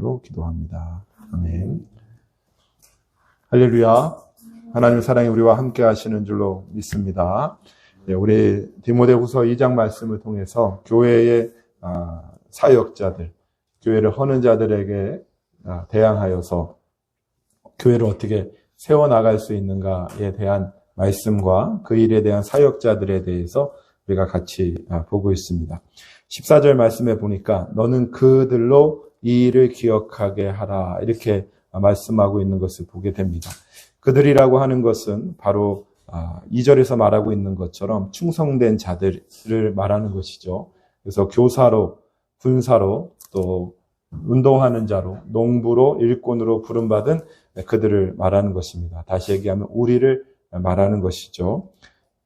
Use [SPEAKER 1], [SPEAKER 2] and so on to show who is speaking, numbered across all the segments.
[SPEAKER 1] 이름으로 기도합니다. 아멘. 할렐루야. 하나님 사랑이 우리와 함께 하시는 줄로 믿습니다. 우리 디모데후서 2장 말씀을 통해서 교회의 사역자들, 교회를 허는 자들에게 대항하여서 교회를 어떻게 세워나갈 수 있는가에 대한 말씀과 그 일에 대한 사역자들에 대해서 우리가 같이 보고 있습니다. 14절 말씀에 보니까 너는 그들로 이 일을 기억하게 하라 이렇게 말씀하고 있는 것을 보게 됩니다. 그들이라고 하는 것은 바로 2절에서 말하고 있는 것처럼 충성된 자들을 말하는 것이죠. 그래서 교사로, 군사로, 또 운동하는 자로, 농부로, 일꾼으로 부름받은 그들을 말하는 것입니다. 다시 얘기하면 우리를 말하는 것이죠.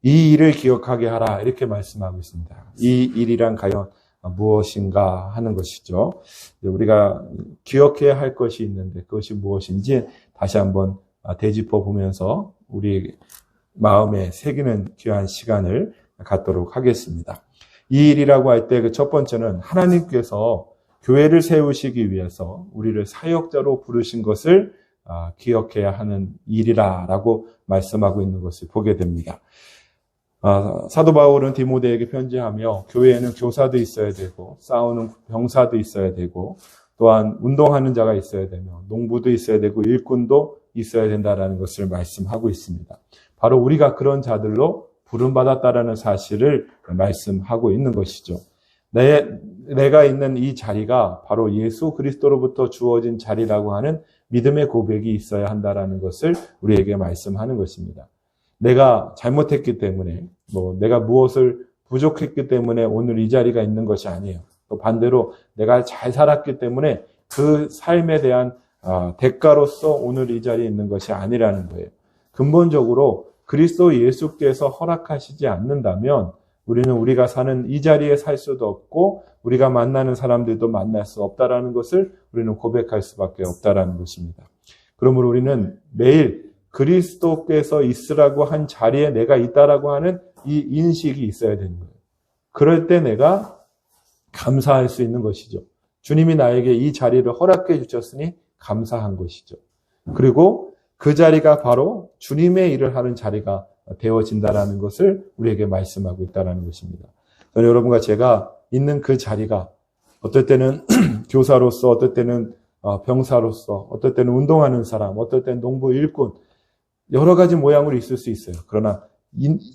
[SPEAKER 1] 이 일을 기억하게 하라 이렇게 말씀하고 있습니다. 이 일이란 과연 무엇인가 하는 것이죠. 우리가 기억해야 할 것이 있는데 그것이 무엇인지 다시 한번 되짚어 보면서 우리 마음에 새기는 귀한 시간을 갖도록 하겠습니다. 이 일이라고 할 때 그 첫 번째는 하나님께서 교회를 세우시기 위해서 우리를 사역자로 부르신 것을 기억해야 하는 일이라고 말씀하고 있는 것을 보게 됩니다. 사도 바울은 디모데에게 편지하며 교회에는 교사도 있어야 되고 싸우는 병사도 있어야 되고 또한 운동하는 자가 있어야 되며 농부도 있어야 되고 일꾼도 있어야 된다라는 것을 말씀하고 있습니다. 바로 우리가 그런 자들로 부름받았다라는 사실을 말씀하고 있는 것이죠. 내가 있는 이 자리가 바로 예수 그리스도로부터 주어진 자리라고 하는 믿음의 고백이 있어야 한다라는 것을 우리에게 말씀하는 것입니다. 내가 잘못했기 때문에, 내가 무엇을 부족했기 때문에 오늘 이 자리가 있는 것이 아니에요. 또 반대로 내가 잘 살았기 때문에 그 삶에 대한 대가로서 오늘 이 자리에 있는 것이 아니라는 거예요. 근본적으로 그리스도 예수께서 허락하시지 않는다면 우리는 우리가 사는 이 자리에 살 수도 없고 우리가 만나는 사람들도 만날 수 없다라는 것을 우리는 고백할 수밖에 없다라는 것입니다. 그러므로 우리는 매일 그리스도께서 있으라고 한 자리에 내가 있다라고 하는 이 인식이 있어야 되는 거예요. 그럴 때 내가 감사할 수 있는 것이죠. 주님이 나에게 이 자리를 허락해 주셨으니 감사한 것이죠. 그리고 그 자리가 바로 주님의 일을 하는 자리가 되어진다라는 것을 우리에게 말씀하고 있다는 것입니다. 저는 여러분과 제가 있는 그 자리가 어떨 때는 교사로서, 어떨 때는 병사로서, 어떨 때는 운동하는 사람, 어떨 때는 농부, 일꾼 여러 가지 모양으로 있을 수 있어요. 그러나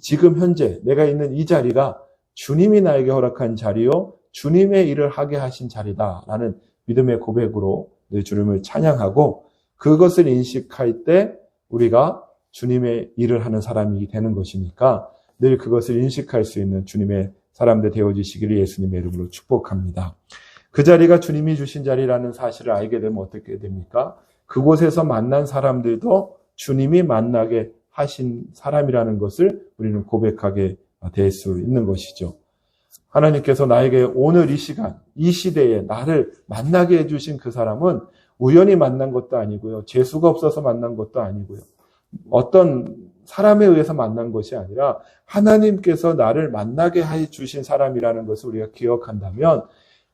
[SPEAKER 1] 지금 현재 내가 있는 이 자리가 주님이 나에게 허락한 자리요 주님의 일을 하게 하신 자리다라는 믿음의 고백으로 내 주님을 찬양하고 그것을 인식할 때 우리가 주님의 일을 하는 사람이 되는 것이니까 늘 그것을 인식할 수 있는 주님의 사람들 되어주시기를 예수님의 이름으로 축복합니다. 그 자리가 주님이 주신 자리라는 사실을 알게 되면 어떻게 됩니까? 그곳에서 만난 사람들도 주님이 만나게 하신 사람이라는 것을 우리는 고백하게 될 수 있는 것이죠. 하나님께서 나에게 오늘 이 시간, 이 시대에 나를 만나게 해주신 그 사람은 우연히 만난 것도 아니고요. 재수가 없어서 만난 것도 아니고요. 어떤 사람에 의해서 만난 것이 아니라 하나님께서 나를 만나게 해주신 사람이라는 것을 우리가 기억한다면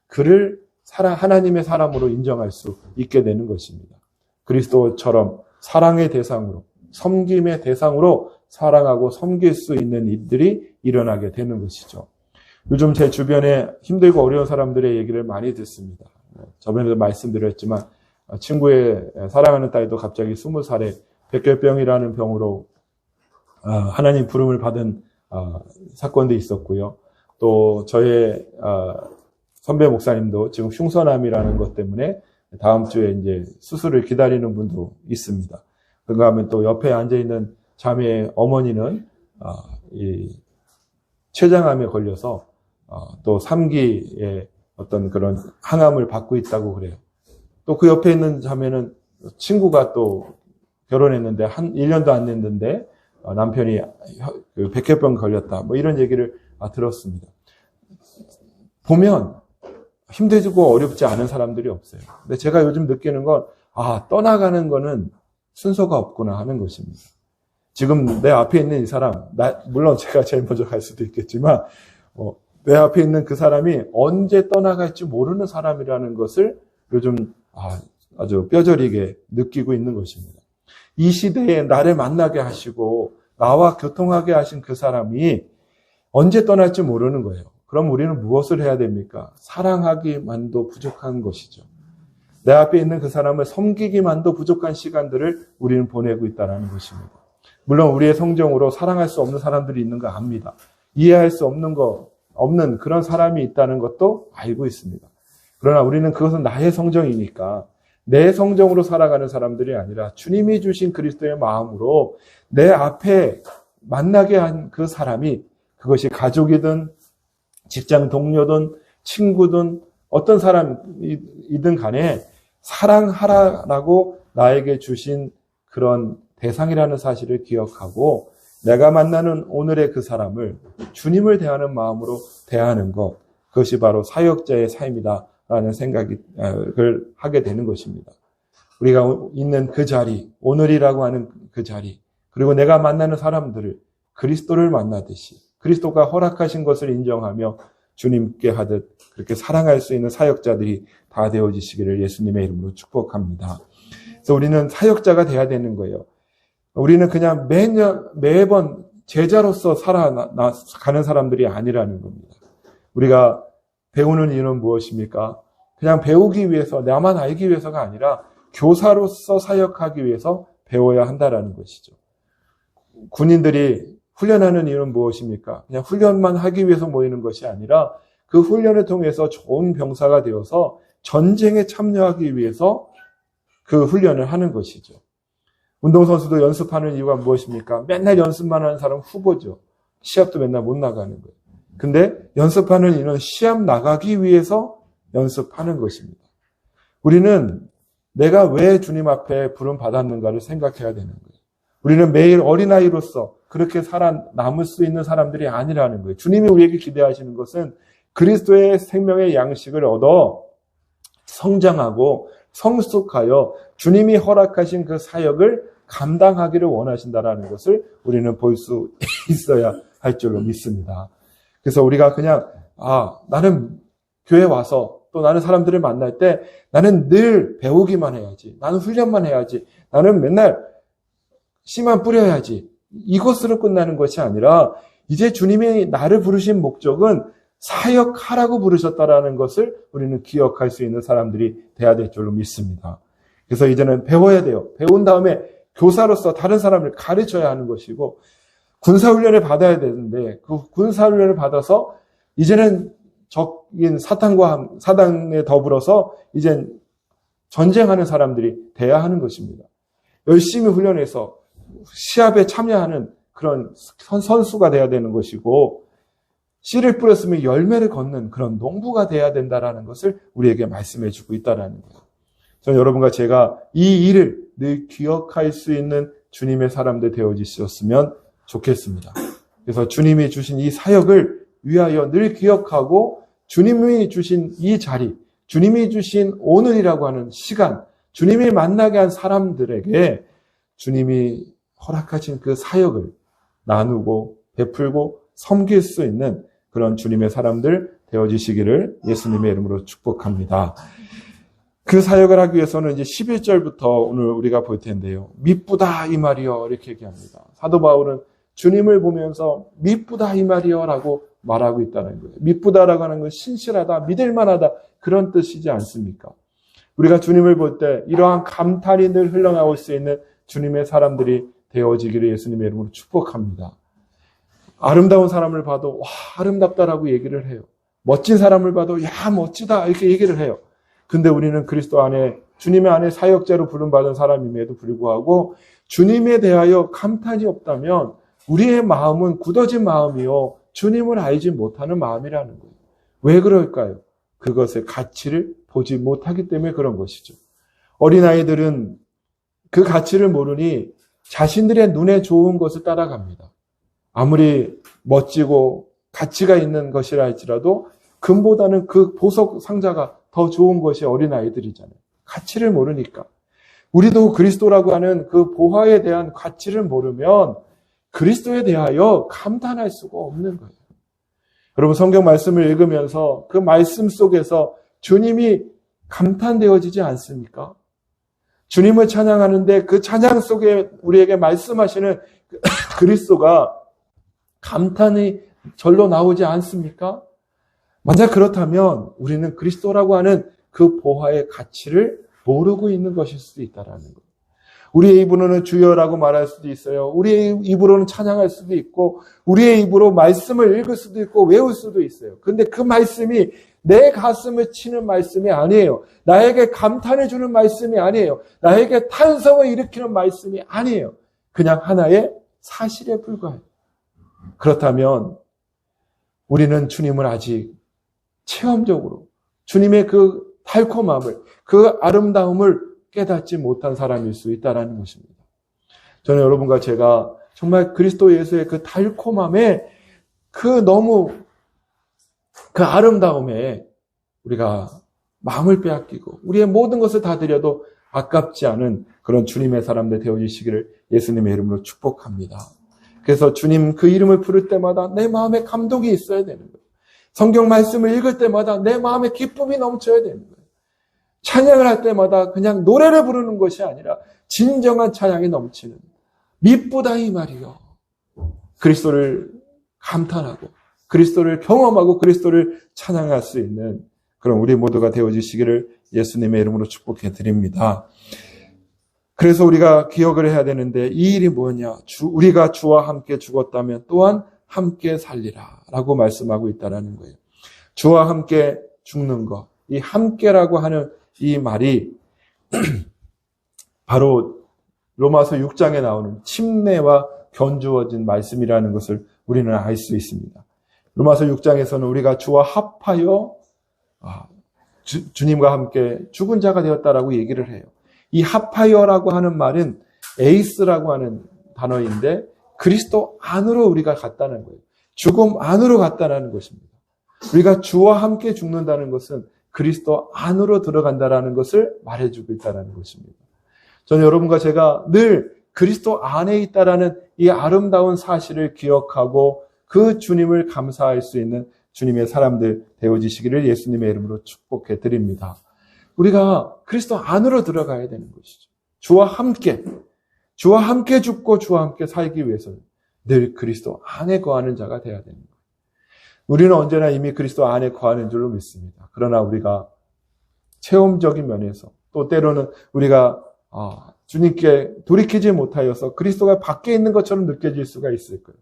[SPEAKER 1] 그를 하나님의 사람으로 인정할 수 있게 되는 것입니다. 그리스도처럼 사랑의 대상으로, 섬김의 대상으로 사랑하고 섬길 수 있는 일들이 일어나게 되는 것이죠. 요즘 제 주변에 힘들고 어려운 사람들의 얘기를 많이 듣습니다. 저번에도 말씀드렸지만 친구의 사랑하는 딸도 갑자기 20살에 백혈병이라는 병으로 하나님 부름을 받은 사건도 있었고요. 또 저의 선배 목사님도 지금 흉선암이라는 것 때문에 다음 주에 이제 수술을 기다리는 분도 있습니다. 그런가 하면 또 옆에 앉아있는 자매의 어머니는 이 췌장암에 걸려서 또 3기의 어떤 그런 항암을 받고 있다고 그래요. 또 그 옆에 있는 자매는 친구가 또 결혼했는데 1년도 안 됐는데 남편이 백혈병 걸렸다. 이런 얘기를 들었습니다. 보면 힘들고 어렵지 않은 사람들이 없어요. 근데 제가 요즘 느끼는 건 떠나가는 거는 순서가 없구나 하는 것입니다. 지금 내 앞에 있는 이 사람, 물론 제가 제일 먼저 갈 수도 있겠지만 내 앞에 있는 그 사람이 언제 떠나갈지 모르는 사람이라는 것을 요즘 아주 뼈저리게 느끼고 있는 것입니다. 이 시대에 나를 만나게 하시고 나와 교통하게 하신 그 사람이 언제 떠날지 모르는 거예요. 그럼 우리는 무엇을 해야 됩니까? 사랑하기만도 부족한 것이죠. 내 앞에 있는 그 사람을 섬기기만도 부족한 시간들을 우리는 보내고 있다는 것입니다. 물론 우리의 성정으로 사랑할 수 없는 사람들이 있는 거 압니다. 이해할 수 없는 그런 사람이 있다는 것도 알고 있습니다. 그러나 우리는 그것은 나의 성정이니까 내 성정으로 살아가는 사람들이 아니라 주님이 주신 그리스도의 마음으로 내 앞에 만나게 한 그 사람이, 그것이 가족이든 직장 동료든 친구든 어떤 사람이든 간에 사랑하라라고 나에게 주신 그런 대상이라는 사실을 기억하고 내가 만나는 오늘의 그 사람을 주님을 대하는 마음으로 대하는 것, 그것이 바로 사역자의 삶이다라는 생각을 하게 되는 것입니다. 우리가 있는 그 자리, 오늘이라고 하는 그 자리, 그리고 내가 만나는 사람들을 그리스도를 만나듯이 그리스도가 허락하신 것을 인정하며 주님께 하듯 그렇게 사랑할 수 있는 사역자들이 다 되어지시기를 예수님의 이름으로 축복합니다. 그래서 우리는 사역자가 돼야 되는 거예요. 우리는 그냥 매번 제자로서 살아가는 사람들이 아니라는 겁니다. 우리가 배우는 이유는 무엇입니까? 그냥 배우기 위해서, 나만 알기 위해서가 아니라 교사로서 사역하기 위해서 배워야 한다라는 것이죠. 군인들이 훈련하는 이유는 무엇입니까? 그냥 훈련만 하기 위해서 모이는 것이 아니라 그 훈련을 통해서 좋은 병사가 되어서 전쟁에 참여하기 위해서 그 훈련을 하는 것이죠. 운동선수도 연습하는 이유가 무엇입니까? 맨날 연습만 하는 사람은 후보죠. 시합도 맨날 못 나가는 거예요. 근데 연습하는 이유는 시합 나가기 위해서 연습하는 것입니다. 우리는 내가 왜 주님 앞에 부름 받았는가를 생각해야 되는 거예요. 우리는 매일 어린아이로서 그렇게 살아남을 수 있는 사람들이 아니라는 거예요. 주님이 우리에게 기대하시는 것은 그리스도의 생명의 양식을 얻어 성장하고 성숙하여 주님이 허락하신 그 사역을 감당하기를 원하신다라는 것을 우리는 볼 수 있어야 할 줄로 믿습니다. 그래서 우리가 그냥 나는 교회 와서 또 나는 사람들을 만날 때 나는 늘 배우기만 해야지, 나는 훈련만 해야지, 나는 맨날 씨만 뿌려야지, 이것으로 끝나는 것이 아니라 이제 주님이 나를 부르신 목적은 사역하라고 부르셨다라는 것을 우리는 기억할 수 있는 사람들이 돼야 될 줄로 믿습니다. 그래서 이제는 배워야 돼요. 배운 다음에 교사로서 다른 사람을 가르쳐야 하는 것이고, 군사훈련을 받아야 되는데 그 군사훈련을 받아서 이제는 적인 사단에 더불어서 이젠 전쟁하는 사람들이 돼야 하는 것입니다. 열심히 훈련해서 시합에 참여하는 그런 선수가 돼야 되는 것이고, 씨를 뿌렸으면 열매를 걷는 그런 농부가 돼야 된다라는 것을 우리에게 말씀해 주고 있다라는 거예요. 저는 여러분과 제가 이 일을 늘 기억할 수 있는 주님의 사람들 되어주셨으면 좋겠습니다. 그래서 주님이 주신 이 사역을 위하여 늘 기억하고 주님이 주신 이 자리, 주님이 주신 오늘이라고 하는 시간, 주님이 만나게 한 사람들에게 주님이 허락하신 그 사역을 나누고 베풀고 섬길 수 있는 그런 주님의 사람들 되어주시기를 예수님의 이름으로 축복합니다. 그 사역을 하기 위해서는 이제 11절부터 오늘 우리가 볼 텐데요. 미쁘다 이 말이여 이렇게 얘기합니다. 사도 바울은 주님을 보면서 미쁘다 이 말이여 라고 말하고 있다는 거예요. 미쁘다라고 하는 건 신실하다, 믿을만하다 그런 뜻이지 않습니까? 우리가 주님을 볼 때 이러한 감탄이 늘 흘러나올 수 있는 주님의 사람들이 되어지기를 예수님의 이름으로 축복합니다. 아름다운 사람을 봐도 와 아름답다라고 얘기를 해요. 멋진 사람을 봐도 야 멋지다 이렇게 얘기를 해요. 근데 우리는 그리스도 안에 주님의 안에 사역자로 부름받은 사람임에도 불구하고 주님에 대하여 감탄이 없다면 우리의 마음은 굳어진 마음이요 주님을 알지 못하는 마음이라는 거예요. 왜 그럴까요? 그것의 가치를 보지 못하기 때문에 그런 것이죠. 어린아이들은 그 가치를 모르니 자신들의 눈에 좋은 것을 따라갑니다. 아무리 멋지고 가치가 있는 것이라 할지라도 금보다는 그 보석 상자가 더 좋은 것이 어린아이들이잖아요. 가치를 모르니까. 우리도 그리스도라고 하는 그 보화에 대한 가치를 모르면 그리스도에 대하여 감탄할 수가 없는 거예요. 여러분 성경 말씀을 읽으면서 그 말씀 속에서 주님이 감탄되어지지 않습니까? 주님을 찬양하는데 그 찬양 속에 우리에게 말씀하시는 그리스도가 감탄이 절로 나오지 않습니까? 만약 그렇다면 우리는 그리스도라고 하는 그 보화의 가치를 모르고 있는 것일 수도 있다라는 거예요. 우리의 입으로는 주여라고 말할 수도 있어요. 우리의 입으로는 찬양할 수도 있고 우리의 입으로 말씀을 읽을 수도 있고 외울 수도 있어요. 그런데 그 말씀이 내 가슴을 치는 말씀이 아니에요. 나에게 감탄을 주는 말씀이 아니에요. 나에게 탄성을 일으키는 말씀이 아니에요. 그냥 하나의 사실에 불과해요. 그렇다면 우리는 주님을 아직 체험적으로 주님의 그 달콤함을, 그 아름다움을 깨닫지 못한 사람일 수 있다는 것입니다. 저는 여러분과 제가 정말 그리스도 예수의 그 달콤함에 그 너무 그 아름다움에 우리가 마음을 빼앗기고 우리의 모든 것을 다 드려도 아깝지 않은 그런 주님의 사람들 되어주시기를 예수님의 이름으로 축복합니다. 그래서 주님 그 이름을 부를 때마다 내 마음에 감동이 있어야 되는 거예요. 성경 말씀을 읽을 때마다 내 마음에 기쁨이 넘쳐야 되는 거예요. 찬양을 할 때마다 그냥 노래를 부르는 것이 아니라 진정한 찬양이 넘치는 미쁘다 이 말이요. 그리스도를 감탄하고 그리스도를 경험하고 그리스도를 찬양할 수 있는 그런 우리 모두가 되어주시기를 예수님의 이름으로 축복해 드립니다. 그래서 우리가 기억을 해야 되는데 이 일이 뭐냐? 우리가 주와 함께 죽었다면 또한 함께 살리라 라고 말씀하고 있다는 거예요. 주와 함께 죽는 것, 이 함께라고 하는 이 말이 바로 로마서 6장에 나오는 침례와 견주어진 말씀이라는 것을 우리는 알 수 있습니다. 로마서 6장에서는 우리가 주와 합하여 주님과 함께 죽은 자가 되었다라고 얘기를 해요. 이 합하여라고 하는 말은 에이스라고 하는 단어인데 그리스도 안으로 우리가 갔다는 거예요. 죽음 안으로 갔다는 것입니다. 우리가 주와 함께 죽는다는 것은 그리스도 안으로 들어간다는 것을 말해주고 있다는 것입니다. 저는 여러분과 제가 늘 그리스도 안에 있다라는 이 아름다운 사실을 기억하고 그 주님을 감사할 수 있는 주님의 사람들 되어지시기를 예수님의 이름으로 축복해 드립니다. 우리가 그리스도 안으로 들어가야 되는 것이죠. 주와 함께 죽고 주와 함께 살기 위해서는 늘 그리스도 안에 거하는 자가 되어야 되는 거예요. 우리는 언제나 이미 그리스도 안에 거하는 줄로 믿습니다. 그러나 우리가 체험적인 면에서 또 때로는 우리가 주님께 돌이키지 못하여서 그리스도가 밖에 있는 것처럼 느껴질 수가 있을 거예요.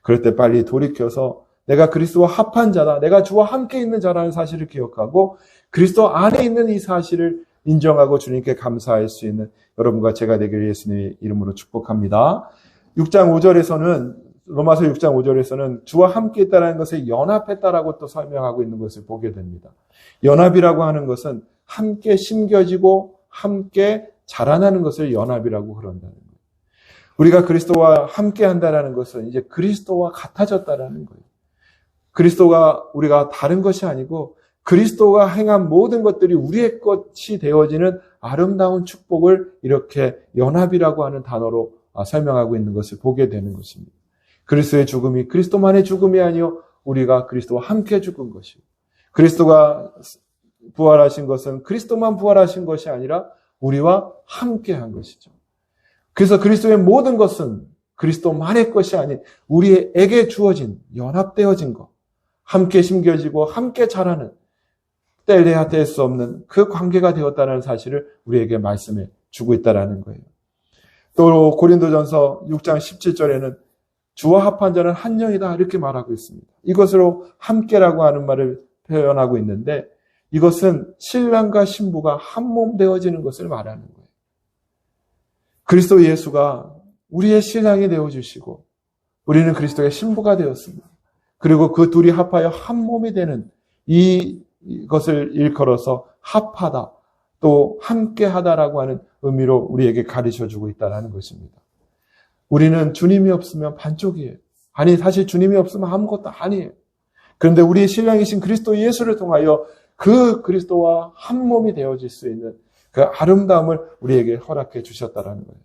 [SPEAKER 1] 그럴 때 빨리 돌이켜서 내가 그리스도와 합한 자다, 내가 주와 함께 있는 자라는 사실을 기억하고 그리스도 안에 있는 이 사실을 인정하고 주님께 감사할 수 있는 여러분과 제가 되기를 예수님의 이름으로 축복합니다. 6장 5절에서는 로마서 6장 5절에서는 주와 함께 있다는 것을 연합했다라고 또 설명하고 있는 것을 보게 됩니다. 연합이라고 하는 것은 함께 심겨지고 함께 자라나는 것을 연합이라고 그런다는 거예요. 우리가 그리스도와 함께 한다는 것은 이제 그리스도와 같아졌다는 거예요. 그리스도가 우리가 다른 것이 아니고 그리스도가 행한 모든 것들이 우리의 것이 되어지는 아름다운 축복을 이렇게 연합이라고 하는 단어로 설명하고 있는 것을 보게 되는 것입니다. 그리스도의 죽음이 그리스도만의 죽음이 아니요 우리가 그리스도와 함께 죽은 것이고 그리스도가 부활하신 것은 그리스도만 부활하신 것이 아니라 우리와 함께 한 것이죠. 그래서 그리스도의 모든 것은 그리스도만의 것이 아닌 우리에게 주어진 연합되어진 것, 함께 심겨지고 함께 자라는 뗄래야 뗄 수 없는 그 관계가 되었다는 사실을 우리에게 말씀해 주고 있다는 거예요. 또 고린도전서 6장 17절에는 주와 합한 자는 한 영이다 이렇게 말하고 있습니다. 이것으로 함께라고 하는 말을 표현하고 있는데 이것은 신랑과 신부가 한 몸 되어지는 것을 말하는 거예요. 그리스도 예수가 우리의 신랑이 되어주시고 우리는 그리스도의 신부가 되었습니다. 그리고 그 둘이 합하여 한 몸이 되는 이것을 일컬어서 합하다 또 함께하다라고 하는 의미로 우리에게 가르쳐주고 있다는 것입니다. 우리는 주님이 없으면 반쪽이에요. 아니 사실 주님이 없으면 아무것도 아니에요. 그런데 우리의 신랑이신 그리스도 예수를 통하여 그 그리스도와 한 몸이 되어질 수 있는 그 아름다움을 우리에게 허락해 주셨다는 거예요.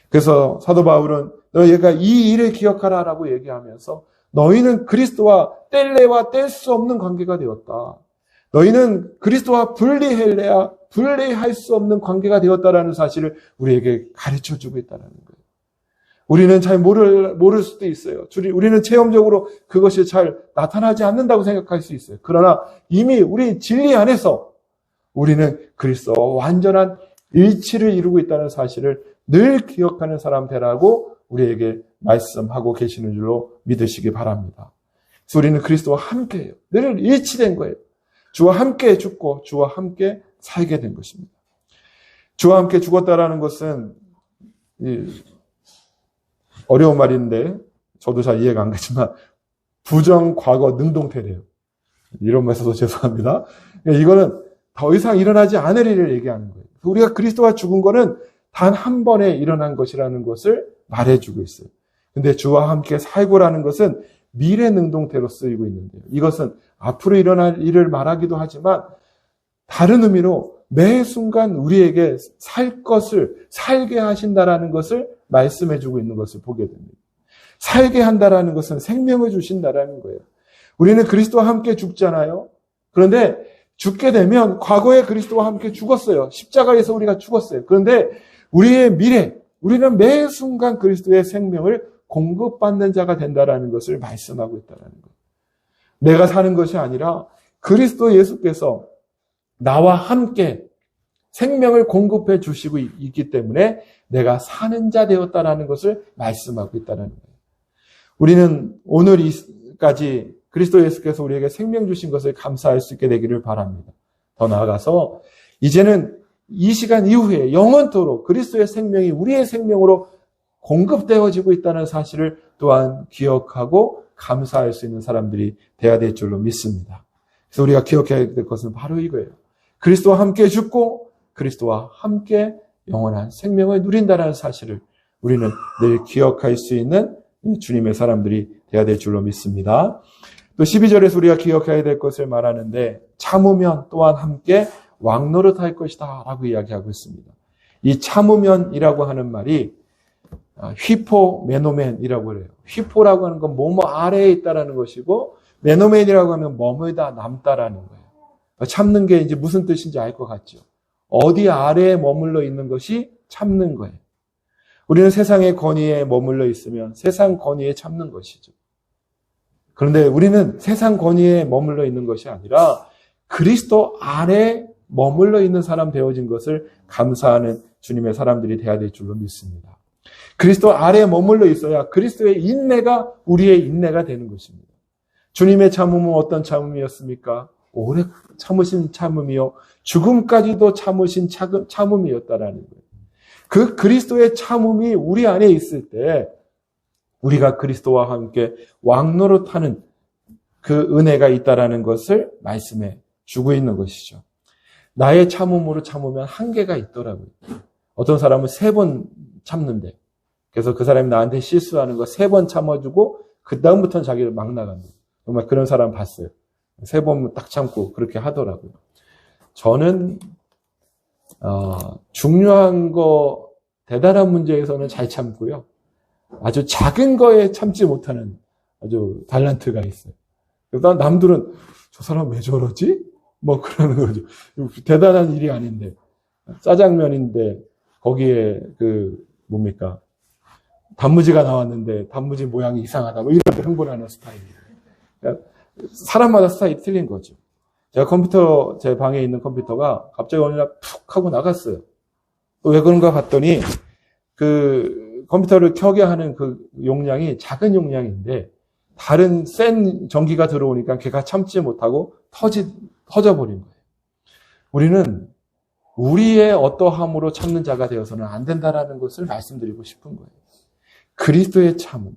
[SPEAKER 1] 그래서 사도 바울은 너희가 이 일을 기억하라라고 얘기하면서 너희는 그리스도와 뗄래야 뗄 수 없는 관계가 되었다. 너희는 그리스도와 분리해야 분리할 수 없는 관계가 되었다라는 사실을 우리에게 가르쳐주고 있다는 거예요. 우리는 잘 모를 수도 있어요. 우리는 체험적으로 그것이 잘 나타나지 않는다고 생각할 수 있어요. 그러나 이미 우리 진리 안에서 우리는 그리스도와 완전한 일치를 이루고 있다는 사실을 늘 기억하는 사람 되라고 우리에게 말씀하고 계시는 줄로 믿으시기 바랍니다. 그래서 우리는 그리스도와 함께해요. 늘 일치된 거예요. 주와 함께 죽고 주와 함께 살게 된 것입니다. 주와 함께 죽었다라는 것은 어려운 말인데 저도 잘 이해가 안 가지만 부정, 과거, 능동태래요. 이런 말 써서 죄송합니다. 이거는 더 이상 일어나지 않을 일을 얘기하는 거예요. 우리가 그리스도와 죽은 거는 단 한 번에 일어난 것이라는 것을 말해주고 있어요. 근데 주와 함께 살고라는 것은 미래 능동태로 쓰이고 있는데요. 이것은 앞으로 일어날 일을 말하기도 하지만 다른 의미로 매 순간 우리에게 살 것을 살게 하신다라는 것을 말씀해주고 있는 것을 보게 됩니다. 살게 한다라는 것은 생명을 주신다라는 거예요. 우리는 그리스도와 함께 죽잖아요. 그런데 죽게 되면 과거에 그리스도와 함께 죽었어요. 십자가에서 우리가 죽었어요. 그런데 우리의 미래, 우리는 매 순간 그리스도의 생명을 공급받는 자가 된다라는 것을 말씀하고 있다는 거예요. 내가 사는 것이 아니라 그리스도 예수께서 나와 함께 생명을 공급해 주시고 있기 때문에 내가 사는 자 되었다라는 것을 말씀하고 있다는 거예요. 우리는 오늘까지 그리스도 예수께서 우리에게 생명 주신 것을 감사할 수 있게 되기를 바랍니다. 더 나아가서 이제는 이 시간 이후에 영원토록 그리스도의 생명이 우리의 생명으로 공급되어지고 있다는 사실을 또한 기억하고 감사할 수 있는 사람들이 되어야 될 줄로 믿습니다. 그래서 우리가 기억해야 될 것은 바로 이거예요. 그리스도와 함께 죽고 그리스도와 함께 영원한 생명을 누린다는 사실을 우리는 늘 기억할 수 있는 주님의 사람들이 되어야 될 줄로 믿습니다. 또 12절에서 우리가 기억해야 될 것을 말하는데 참으면 또한 함께 왕노릇할 것이다 라고 이야기하고 있습니다. 이 참으면이라고 하는 말이 휘포메노멘이라고 해요. 휘포라고 하는 건 뭐뭐 아래에 있다라는 것이고 메노멘이라고 하면 머물다 남다라는 거예요. 참는 게 이제 무슨 뜻인지 알 것 같죠. 어디 아래에 머물러 있는 것이 참는 거예요. 우리는 세상의 권위에 머물러 있으면 세상 권위에 참는 것이죠. 그런데 우리는 세상 권위에 머물러 있는 것이 아니라 그리스도 아래에 머물러 있는 사람 되어진 것을 감사하는 주님의 사람들이 되어야 될 줄로 믿습니다. 그리스도 아래에 머물러 있어야 그리스도의 인내가 우리의 인내가 되는 것입니다. 주님의 참음은 어떤 참음이었습니까? 오래 참으신 참음이요. 죽음까지도 참으신 참음이었다라는 거예요. 그 그리스도의 참음이 우리 안에 있을 때 우리가 그리스도와 함께 왕노릇하는 그 은혜가 있다라는 것을 말씀해 주고 있는 것이죠. 나의 참음으로 참으면 한계가 있더라고요. 어떤 사람은 3번 참는데 그래서 그 사람이 나한테 실수하는 거 3번 참아주고 그 다음부터는 자기를 막 나간다. 정말 그런 사람 봤어요. 3번 딱 참고 그렇게 하더라고요. 저는 중요한 거 대단한 문제에서는 잘 참고요. 아주 작은 거에 참지 못하는 아주 달란트가 있어요. 그래서 남들은 저 사람 왜 저러지? 뭐 그러는 거죠. 대단한 일이 아닌데 짜장면인데 거기에 뭡니까? 단무지가 나왔는데 단무지 모양이 이상하다. 뭐 이런 데 흥분하는 스타일이에요. 그러니까 사람마다 스타일이 틀린 거죠. 제가 제 방에 있는 컴퓨터가 갑자기 어느 날 푹 하고 나갔어요. 왜 그런가 봤더니 그 컴퓨터를 켜게 하는 그 용량이 작은 용량인데 다른 센 전기가 들어오니까 걔가 참지 못하고 터져버린 거예요. 우리는 우리의 어떠함으로 참는 자가 되어서는 안 된다라는 것을 말씀드리고 싶은 거예요. 그리스도의 참음.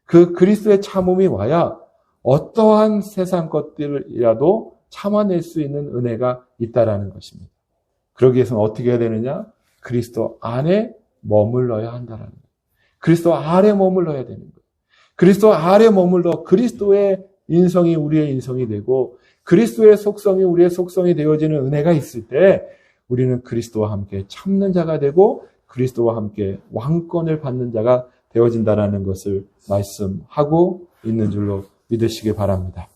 [SPEAKER 1] 그 그리스도의 참음이 와야 어떠한 세상 것들이라도 참아낼 수 있는 은혜가 있다라는 것입니다. 그러기 위해서는 어떻게 해야 되느냐? 그리스도 안에 머물러야 한다라는 거예요. 그리스도 아래 머물러야 되는 거예요. 그리스도 아래 머물러 그리스도의 인성이 우리의 인성이 되고 그리스도의 속성이 우리의 속성이 되어지는 은혜가 있을 때 우리는 그리스도와 함께 참는 자가 되고 그리스도와 함께 왕권을 받는 자가 되어진다라는 것을 말씀하고 있는 줄로 믿으시기 바랍니다.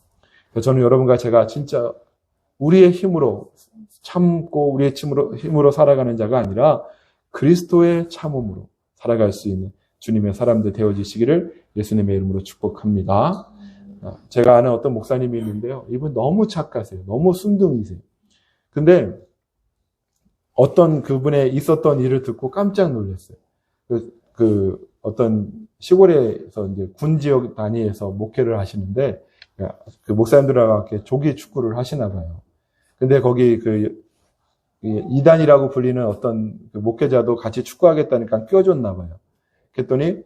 [SPEAKER 1] 저는 여러분과 제가 진짜 우리의 힘으로 참고 우리의 힘으로 살아가는 자가 아니라 그리스도의 참음으로 살아갈 수 있는 주님의 사람들 되어지시기를 예수님의 이름으로 축복합니다. 제가 아는 어떤 목사님이 있는데요. 이분 너무 착하세요. 너무 순둥이세요. 근데 어떤 그분의 있었던 일을 듣고 깜짝 놀랐어요. 어떤 시골에서 이제 군 지역 단위에서 목회를 하시는데 그 목사님들하고 함께 조기 축구를 하시나 봐요. 근데 거기 이단이라고 불리는 어떤 그 목회자도 같이 축구하겠다니까 껴줬나 봐요. 그랬더니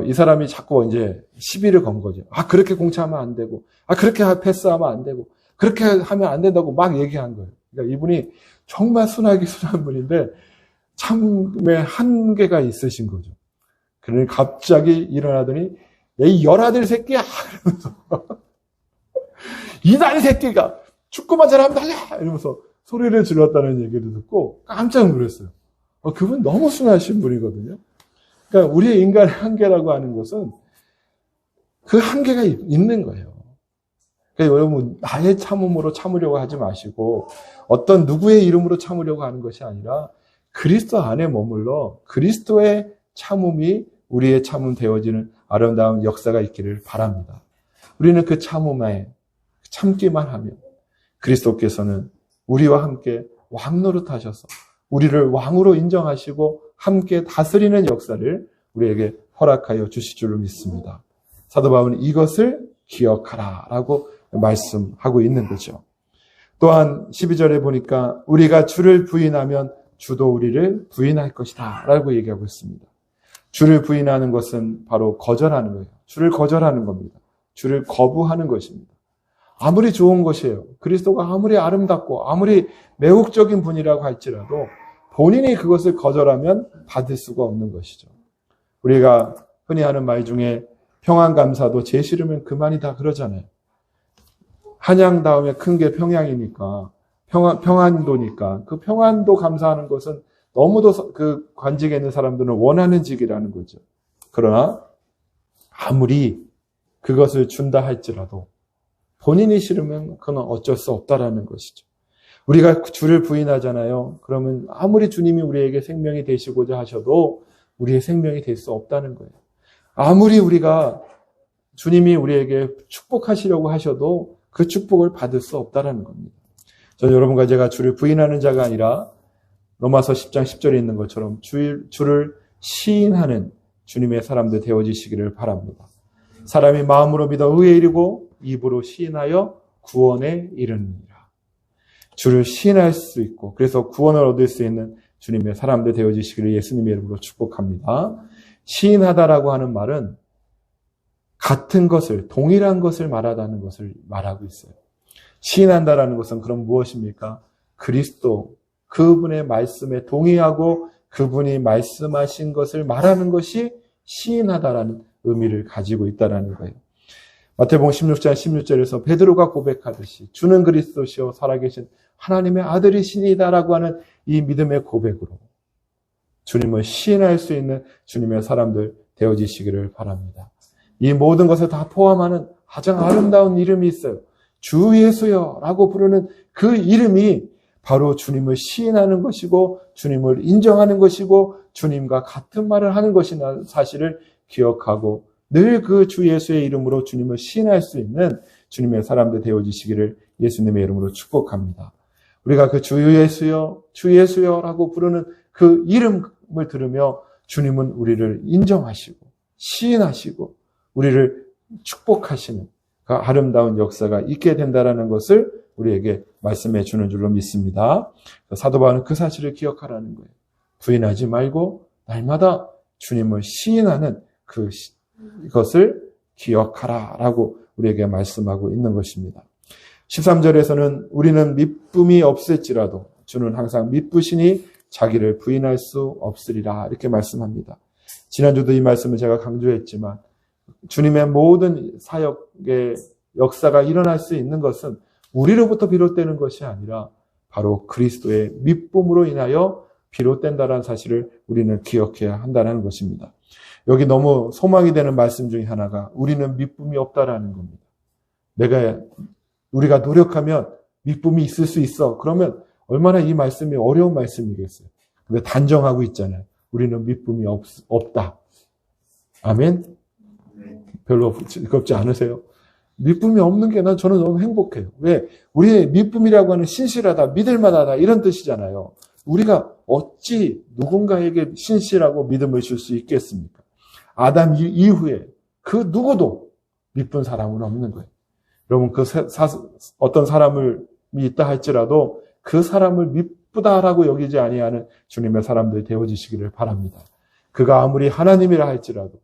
[SPEAKER 1] 이 사람이 자꾸 이제 시비를 건 거죠. 그렇게 공차하면 안 되고, 그렇게 패스하면 안 되고, 그렇게 하면 안 된다고 막 얘기한 거예요. 그러니까 이분이 정말 순한 분인데 참에 한계가 있으신 거죠. 그러니 갑자기 일어나더니 이 열아들 새끼야! 이러면서 이단 새끼가 축구만 잘하면 달라! 이러면서 소리를 질렀다는 얘기를 듣고 깜짝 놀랐어요. 그분 너무 순하신 분이거든요. 그러니까 우리의 인간의 한계라고 하는 것은 그 한계가 있는 거예요. 그러니까 여러분 나의 참음으로 참으려고 하지 마시고 어떤 누구의 이름으로 참으려고 하는 것이 아니라 그리스도 안에 머물러 그리스도의 참음이 우리의 참음 되어지는 아름다운 역사가 있기를 바랍니다. 우리는 그 참음에 참기만 하면 그리스도께서는 우리와 함께 왕 노릇하셔서 우리를 왕으로 인정하시고 함께 다스리는 역사를 우리에게 허락하여 주실 줄로 믿습니다. 사도 바울은 이것을 기억하라 라고 말씀하고 있는 거죠. 또한 12절에 보니까 우리가 주를 부인하면 주도 우리를 부인할 것이다 라고 얘기하고 있습니다. 주를 부인하는 것은 바로 거절하는 거예요. 주를 거절하는 겁니다. 주를 거부하는 것입니다. 아무리 좋은 것이에요. 그리스도가 아무리 아름답고 아무리 매혹적인 분이라고 할지라도 본인이 그것을 거절하면 받을 수가 없는 것이죠. 우리가 흔히 하는 말 중에 평안감사도 제 싫으면 그만이다 그러잖아요. 한양 다음에 큰 게 평양이니까 평안도니까 그 평안도 감사하는 것은 너무도 그 관직에 있는 사람들은 원하는 직이라는 거죠. 그러나 아무리 그것을 준다 할지라도 본인이 싫으면 그건 어쩔 수 없다라는 것이죠. 우리가 주를 부인하잖아요. 그러면 아무리 주님이 우리에게 생명이 되시고자 하셔도 우리의 생명이 될 수 없다는 거예요. 아무리 우리가 주님이 우리에게 축복하시려고 하셔도 그 축복을 받을 수 없다는 겁니다. 저는 여러분과 제가 주를 부인하는 자가 아니라 로마서 10장 10절에 있는 것처럼 주를 시인하는 주님의 사람들 되어지시기를 바랍니다. 사람이 마음으로 믿어 의에 이르고 입으로 시인하여 구원에 이르느니라. 주를 시인할 수 있고 그래서 구원을 얻을 수 있는 주님의 사람들 되어지시기를 예수님의 이름으로 축복합니다. 시인하다라고 하는 말은 같은 것을, 동일한 것을 말하다는 것을 말하고 있어요. 시인한다라는 것은 그럼 무엇입니까? 그리스도, 그분의 말씀에 동의하고 그분이 말씀하신 것을 말하는 것이 시인하다라는 의미를 가지고 있다는 거예요. 마태복음 16장 16절에서 베드로가 고백하듯이 주는 그리스도시요 살아계신 하나님의 아들이시니다라고 하는 이 믿음의 고백으로 주님을 시인할 수 있는 주님의 사람들 되어지시기를 바랍니다. 이 모든 것을 다 포함하는 가장 아름다운 이름이 있어요. 주 예수여 라고 부르는 그 이름이 바로 주님을 시인하는 것이고 주님을 인정하는 것이고 주님과 같은 말을 하는 것이라는 사실을 기억하고 늘 그 주 예수의 이름으로 주님을 시인할 수 있는 주님의 사람들 되어지시기를 예수님의 이름으로 축복합니다. 우리가 그 주 예수여 라고 부르는 그 이름을 들으며 주님은 우리를 인정하시고 시인하시고 우리를 축복하시는 그 아름다운 역사가 있게 된다는 것을 우리에게 말씀해 주는 줄로 믿습니다. 사도 바울은 그 사실을 기억하라는 거예요. 부인하지 말고 날마다 주님을 시인하는 그것을 기억하라라고 우리에게 말씀하고 있는 것입니다. 13절에서는 우리는 미쁨이 없을지라도 주는 항상 미쁘시니 자기를 부인할 수 없으리라 이렇게 말씀합니다. 지난주도 이 말씀을 제가 강조했지만 주님의 모든 사역의 역사가 일어날 수 있는 것은 우리로부터 비롯되는 것이 아니라 바로 그리스도의 미쁨으로 인하여 비롯된다는 사실을 우리는 기억해야 한다는 것입니다. 여기 너무 소망이 되는 말씀 중에 하나가 우리는 미쁨이 없다라는 겁니다. 우리가 노력하면 미쁨이 있을 수 있어. 그러면 얼마나 이 말씀이 어려운 말씀이겠어요. 근데 단정하고 있잖아요. 우리는 미쁨이 없다. 아멘? 별로 즐겁지 않으세요? 미쁨이 없는 게 저는 너무 행복해요. 왜? 우리의 미쁨이라고 하는 신실하다, 믿을만하다 이런 뜻이잖아요. 우리가 어찌 누군가에게 신실하고 믿음을 줄 수 있겠습니까? 아담 이후에 그 누구도 미쁜 사람은 없는 거예요. 여러분 어떤 사람을 있다 할지라도 그 사람을 미쁘다라고 여기지 아니하는 주님의 사람들이 되어지시기를 바랍니다. 그가 아무리 하나님이라 할지라도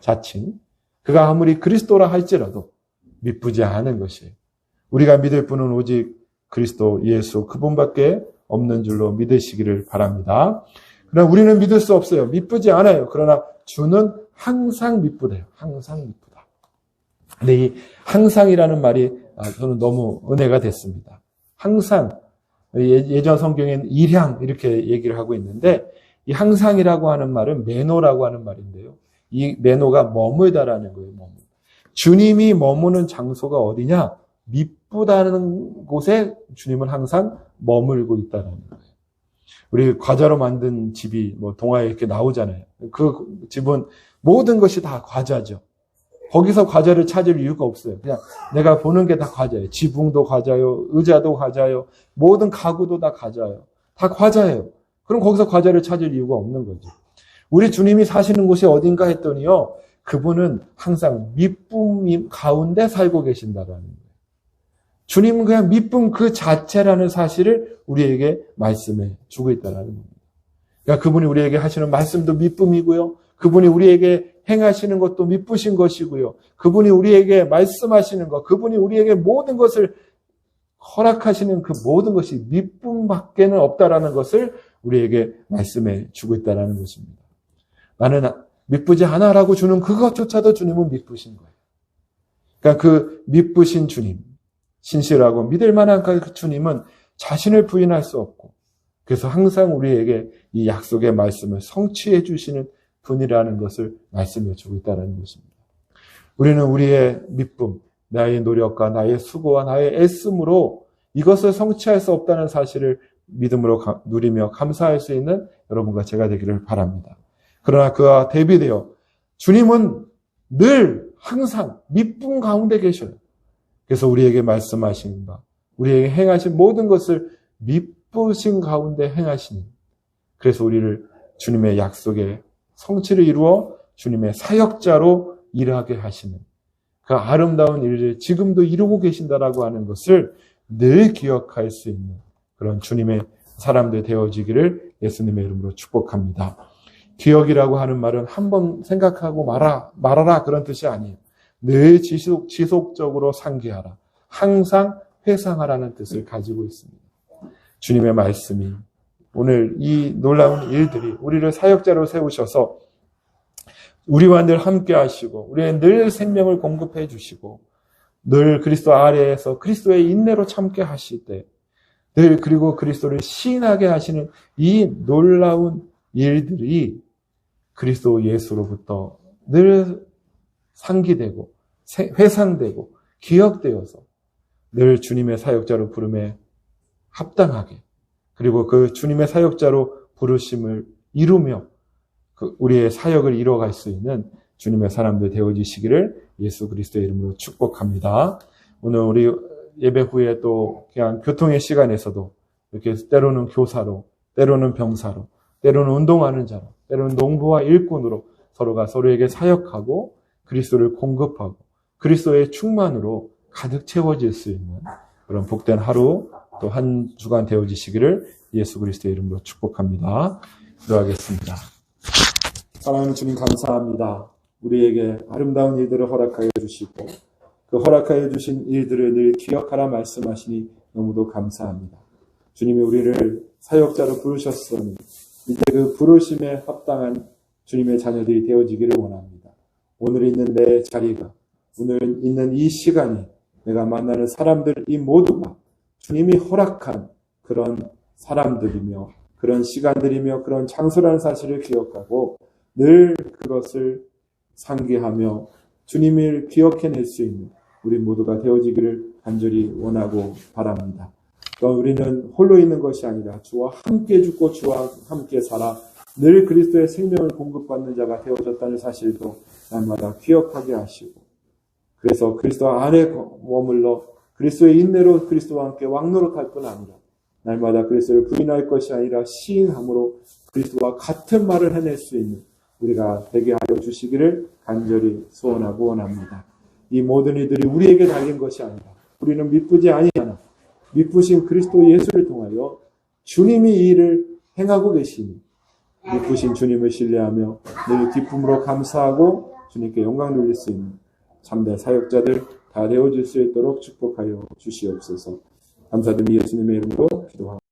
[SPEAKER 1] 자칭 그가 아무리 그리스도라 할지라도 미쁘지 않은 것이에요. 우리가 믿을 분은 오직 그리스도 예수 그분밖에 없는 줄로 믿으시기를 바랍니다. 그러나 우리는 믿을 수 없어요. 미쁘지 않아요. 그러나 주는 항상 미쁘대요. 항상 미쁘다. 근데 이 항상이라는 말이 저는 너무 은혜가 됐습니다. 항상 예전 성경에는 일향 이렇게 얘기를 하고 있는데 이 항상이라고 하는 말은 매노라고 하는 말인데요. 이 매노가 머물다라는 거예요. 주님이 머무는 장소가 어디냐? 미쁘다는 곳에 주님은 항상 머물고 있다는 거예요. 우리 과자로 만든 집이 동화에 이렇게 나오잖아요. 그 집은 모든 것이 다 과자죠. 거기서 과자를 찾을 이유가 없어요. 그냥 내가 보는 게 다 과자예요. 지붕도 과자요, 의자도 과자요, 모든 가구도 다 과자예요. 다 과자예요. 그럼 거기서 과자를 찾을 이유가 없는 거죠. 우리 주님이 사시는 곳이 어딘가 했더니요. 그분은 항상 미쁨 가운데 살고 계신다라는 거예요. 주님은 그냥 미쁨 그 자체라는 사실을 우리에게 말씀해 주고 있다는 겁니다. 그러니까 그분이 우리에게 하시는 말씀도 미쁨이고요. 그분이 우리에게 행하시는 것도 미쁘신 것이고요. 그분이 우리에게 말씀하시는 것, 그분이 우리에게 모든 것을 허락하시는 그 모든 것이 미쁨밖에는 없다라는 것을 우리에게 말씀해 주고 있다는 것입니다. 나는 미쁘지 않아라고 주는 그것조차도 주님은 미쁘신 거예요. 그러니까 그 미쁘신 주님, 신실하고 믿을 만한 그 주님은 자신을 부인할 수 없고 그래서 항상 우리에게 이 약속의 말씀을 성취해 주시는 분이라는 것을 말씀해 주고 있다는 것입니다. 우리는 우리의 미쁨, 나의 노력과 나의 수고와 나의 애씀으로 이것을 성취할 수 없다는 사실을 믿음으로 누리며 감사할 수 있는 여러분과 제가 되기를 바랍니다. 그러나 그와 대비되어 주님은 늘 항상 미쁨 가운데 계셔요. 그래서 우리에게 말씀하신 바, 우리에게 행하신 모든 것을 미쁘신 가운데 행하시니 그래서 우리를 주님의 약속에 성취를 이루어 주님의 사역자로 일하게 하시는 그 아름다운 일을 지금도 이루고 계신다라고 하는 것을 늘 기억할 수 있는 그런 주님의 사람들 되어지기를 예수님의 이름으로 축복합니다. 기억이라고 하는 말은 한번 생각하고 말아라 그런 뜻이 아니에요. 늘 지속적으로 상기하라. 항상 회상하라는 뜻을 가지고 있습니다. 주님의 말씀이 오늘 이 놀라운 일들이 우리를 사역자로 세우셔서 우리와 늘 함께 하시고 우리의 늘 생명을 공급해 주시고 늘 그리스도 아래에서 그리스도의 인내로 참게 하실 때 늘 그리고 그리스도를 시인하게 하시는 이 놀라운 일들이 그리스도 예수로부터 늘 상기되고 회상되고 기억되어서 늘 주님의 사역자로 부름에 합당하게 그리고 그 주님의 사역자로 부르심을 이루며 우리의 사역을 이뤄갈 수 있는 주님의 사람들 되어지시기를 예수 그리스도의 이름으로 축복합니다. 오늘 우리 예배 후에 또 그냥 교통의 시간에서도 이렇게 때로는 교사로, 때로는 병사로, 때로는 운동하는 자로, 때로는 농부와 일꾼으로 서로가 서로에게 사역하고 그리스도를 공급하고 그리스도의 충만으로 가득 채워질 수 있는 그런 복된 하루 또 한 주간 되어지시기를 예수 그리스도의 이름으로 축복합니다. 기도하겠습니다. 사랑하는 주님 감사합니다. 우리에게 아름다운 일들을 허락하여 주시고 그 허락하여 주신 일들을 늘 기억하라 말씀하시니 너무도 감사합니다. 주님이 우리를 사역자로 부르셨으니 이제 그 부르심에 합당한 주님의 자녀들이 되어지기를 원합니다. 오늘 있는 내 자리가, 오늘 있는 이 시간이 내가 만나는 사람들 이 모두가 주님이 허락한 그런 사람들이며 그런 시간들이며 그런 장소라는 사실을 기억하고 늘 그것을 상기하며 주님을 기억해낼 수 있는 우리 모두가 되어지기를 간절히 원하고 바랍니다. 또 우리는 홀로 있는 것이 아니라 주와 함께 죽고 주와 함께 살아 늘 그리스도의 생명을 공급받는 자가 되어졌다는 사실도 날마다 기억하게 하시고, 그래서 그리스도 안에 머물러 그리스도의 인내로 그리스도와 함께 왕노릇할 뿐 아니라 날마다 그리스도를 부인할 것이 아니라 시인함으로 그리스도와 같은 말을 해낼 수 있는 우리가 되게 하여 주시기를 간절히 소원하고 원합니다. 이 모든 이들이 우리에게 달린 것이 아니라 우리는 미쁘지 아니하나 미쁘신 그리스도 예수를 통하여 주님이 이 일을 행하고 계시니 미쁘신 주님을 신뢰하며 늘 기쁨으로 감사하고 주님께 영광 돌릴 수 있는 참된 사역자들 다 되어줄 수 있도록 축복하여 주시옵소서. 감사드리며 예수님의 이름으로 기도합니다.